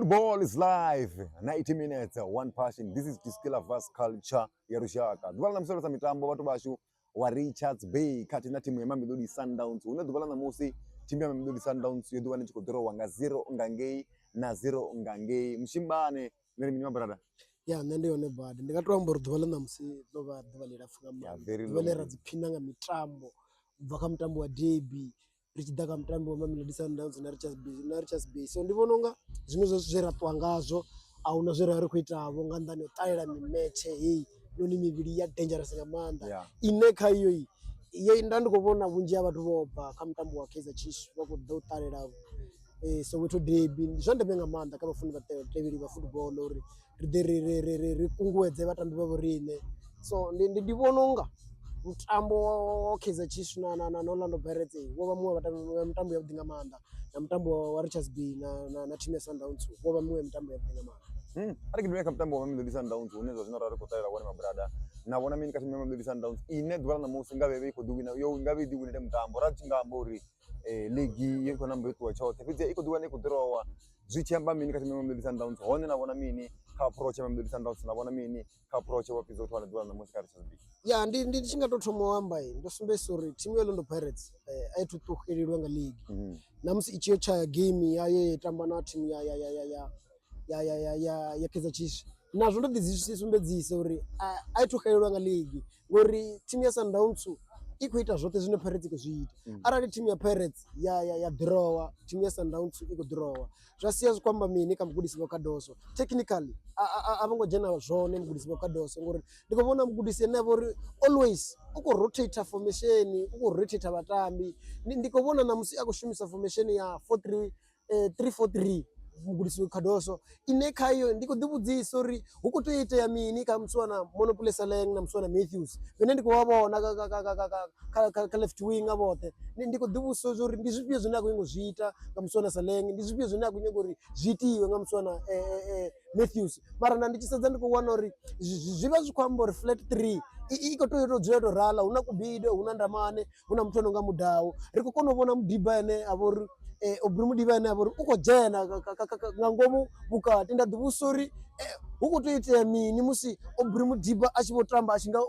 Football is live. 90 minutes, one passion. This is DISKI LOVERS CULTURE ya Rushaka. Dubala na msoro za mitambo watu bashu wa Richards Bay kati na timu ya Mamelodi Sundowns. Una dubala na musi timu ya Mamelodi Sundowns yeduwa ni chikodraw wanga 0 ngangei na 0 ngangei. Mshimbane ngani minywa brada. Ya nende yone bad. Ndikatwa mboro dubala na musi doba dubala irafuga mama. Dubala razipina nga mitambo. Vaka mtambo wa derby. Richidaka mtambo wa Mamelodi Sundowns na Richards Bay. So ndivononga zimwe zera twangazo au nazera ari kuita avo ngandani otaira mi match hii noni miviri ya dangerous ngamanda ineka hiyo hii ye ndandi kubona bunji abantu boba kamtambo wa Kaizer Chiefs bako dotarira so weto derby zonde benga manda kama fundi batebiri ba football ori ri kungwedze batambi babo rine so ndivononga mtambo wa Kaizer Chiefs na Orlando Pirates woba muwe mtambo ya Dingamanda na mtambo wa Richards Bay na timu ya Sundowns woba muwe mtambo ya Dingamanda. Ari kidumeka mtambo wa Mamelodi Sundowns unezo zinara kutayira wale mabrada na wona mini kati Mamelodi Sundowns ine dwala na musi ngabe iko duwina yo ngabe diwine mtambo rachinga mbori ligi yeko namba yetu wachote pizia iko duwane kudrawa zichamba mini kati Mamelodi Sundowns hone na wona mini ka approach Mamelodi Sundowns na wona mini ka approach wa pizo twana dwala na musi ka Richards Bay. Ya ndi chinga totomo wamba ndo sumbe sorry timu ya Orlando Pirates aitu tukhilirwa nga league na musi ichiyo cha game yaye tamba na timu ya Kaizer Chiefs nazvo ndizisumbedzisa uri aitokhayirwa nga league ngori timu ya Sundowns ikuita zvote zvine Pirates ikuzviita arali timu ya Pirates ya draw timu ya Sundowns ikudraw zvasiya zvikwamba mini kamugudisi vakadoso technically avangojena zvone mugudisi vakadoso ngori ndikuvona mugudisi enavo ri always ukorotate formation ukorotate vatambi ndikuvona namusi akushumisa formation ya 3-4-3 mugudisi kadoso ineka hiyo ndiko dibudziso ri hukutoita ya mini kamswana Monopoly Saleng na mswana Matthews vene ndiko wabona ka left wing abote ndiko dibuso zori ndizvipio zvina kuingozviita kamswana Saleng ndizvipio zvina kunyengori zvitiwe ngamswana Matthews mara ndichisadza ndiko wana ri zviva zvikwambo reflect 3 iko toyoto dzveto rala una kubide una ndamane una mtono nga mudau riko konovona mudiba ene avori obrimudiba ene avori uko jena ngangomu bukati ndadhuvusori hukutoita mini musi obrimudiba achivotamba achinga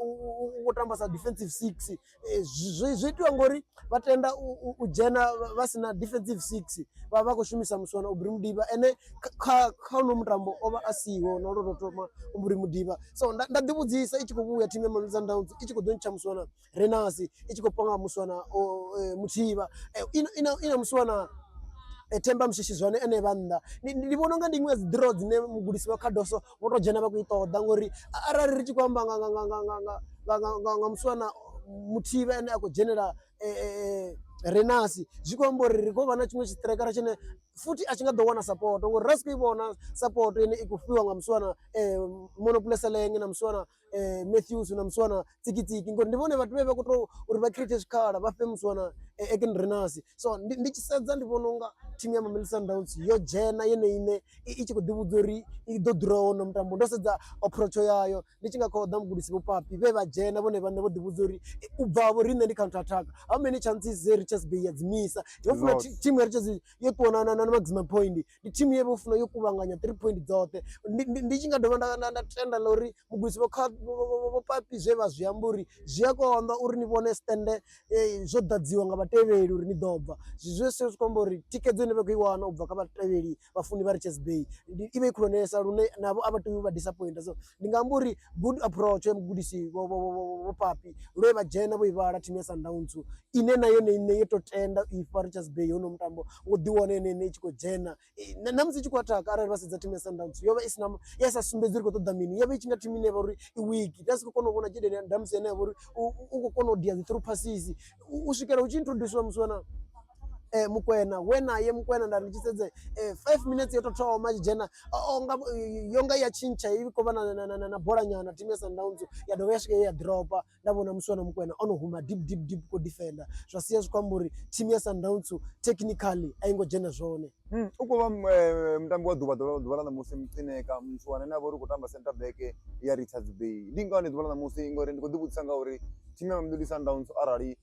ukotamba sa defensive 6 zvoitwa ngori vatenda ujena vasina defensive 6 vavakushumisa muswana obrimudiba ene kauno mutambo ova asiwo nolototoma obrimudiba so ndadhivudzisa ichikuvuya timu ya Mamelodi Sundowns ichikudoncha muswana Renasi ichikupanga muswana Muchiva ina muswana Temba mshishizwane ene vanda ndivononga ndimwe draw dzine mugudisi vakadoso votojena vakuitoda ngori arari richikwamba nga muswana Muchiva ene akujenera Renasi zvikwambori rikova na chimwe chistrikera chene futi achingadowana support ngori rasiko ivona support ine ikufiwa nga muswana Monopoly Saleng na muswana Matthews na muswana Tsikitsiki ngori ndivone vatu veve kuto uri va create chikhala vafe muswana Eken Renasi so ndichisedza ndivononga timu ya Mamelodi Sundowns yo jena ine ichikudivudzori ido draw no mutambo ndosedza approach yayo ndichingakoda mugudisi vopapi veva jena vone vane vodivudzori ubvavo rine ndi counter attack how many chances Richards Bay yadzimisa yofuna timu ya Richards yokuonana na maximum point ndi timu yevofuna yokuvanganya 3 point dzote ndichingadova ndatenda lori mugudisi vopapi zveva zviyamburi zviyakuonda uri nivone stende zvodadziwa nga vateveri uri nidobva zvizvese zvikombori tikedzo nevekuiwana ubva kavateveri vafuni va Richards Bay ive ikulonesa rune navo avativi va disappointa so ndingamburi good approach yemugudisi vopapi lweva jena voivara timu ya Sundowns ine nayo ine yototenda ifa Richards Bay yono mutambo ngodiwana ene ichikojena namusi ichikwataka arari vasedza timu ya Sundowns yova isina yasasumbedziri kutoda mini yava ichinga timu ine vari iwiki tasikokonovona jede ndamusi ene vari ukokonodia through passes usvikira uchintroduce muswana Mukwena wena ye Mukwena ndanichisedze 5 minutes yototawa majena yonga yachincha ikova na bola nyana timu ya Sundowns yadova yasvika ya dropa ndavona muswana Mukwena anohuma deep ko defender zvasiya zvikwamburi timu ya Sundowns technically aingojena zvone ukova mutambo wa dhuva na musi mtsineka muswana navo uri kutamba center back ya Richards Bay ndingani dhuva na musi ngori ndikudivudzisa ngauri timu ya Mamelodi Sundowns arali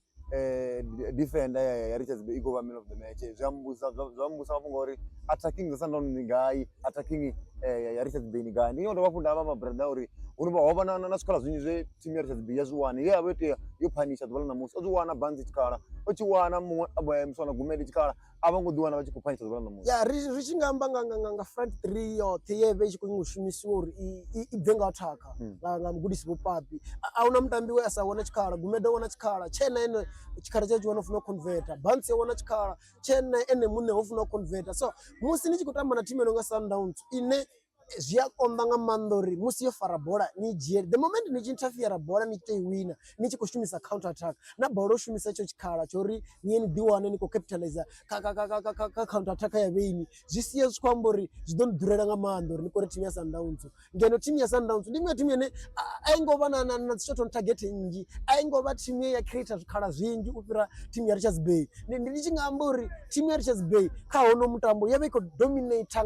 defender ya Richards Bay iko man of the match. Zambusa mafungwa uri attacking the Sundowns ni gai, attacking ya Richards Bay ni gai. Niyo ndo wafunda ama brother uri unuba waba na skola zvinyi team ya Richards Bay yazuwani ya wete yo panisha dwala na musi ozuwana banzi chikala ochiwana mu msona gumedi chikala abango duwana bachi kupanisha dwala na musi ya richingamba nga front 3 yo teyeve chikunyushimisiwa uri ibvenga attacker nga mgudisi bopapi auna mtambi we asawona chikala gumeda wona chikala chena ene chikala chacho wanofuna converter banzi wona chikala chena ene munne ofuna converter so musi nichikutamba na team enonga Sundowns ine zviakomba nga mandori musi yo fara bola ni jeri the moment ni interfere bola ni chei winner ni chikushumisa counter attack na bola shumisa cho chikala chori ni D1 ni ko capitalize ka counter attack ya veini zvisiye zvikwambori zvidondurera nga mandori ni kore team ya Sundowns ngeno team ya Sundowns ndimwe team yene aingova na shot target nyingi aingova team ya creator zvikala zvingi kupira team ya Richards Bay ndichingambori team ya Richards Bay kaono mutambo yave ko dominate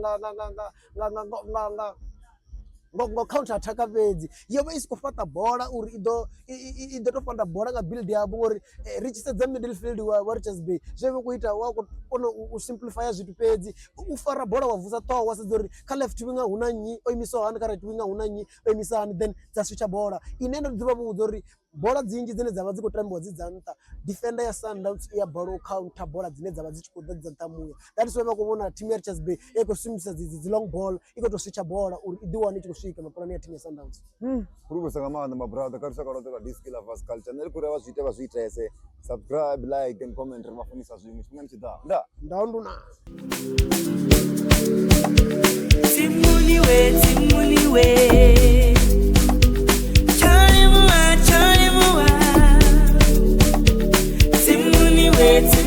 nga counter attack bedzi yova isikufata bola uri ido tofanda bola nga build yabo uri richisedza midfield wa Richards Bay zveve kuita wako ono usimplify zvitu pedzi ufara bola wavusa towa wasidori ka left wing huna nyi oimiso hani ka right wing huna nyi oimisa hani then dzaswicha bola inendo dziva budori bola dzinji dzine dzava dziko tambiwa dzidzanta defender ya Sundowns ya bola counter bola dzine dzava dzichikudzadza ntamuya that is why vakuona team ya Richards Bay ekosumisa dzi long ball ikoto switcha bola uri idiwani chikusvika mapurani ya team ya Sundowns kuri saka manda mabrother karisa karoteka DISKI Lovers Culture neri kuri vazviite vazviita ese subscribe like and comment mafunisa zvimwe chimweni chida ndaunduna Timuliwe Chalimuwa Timuliwe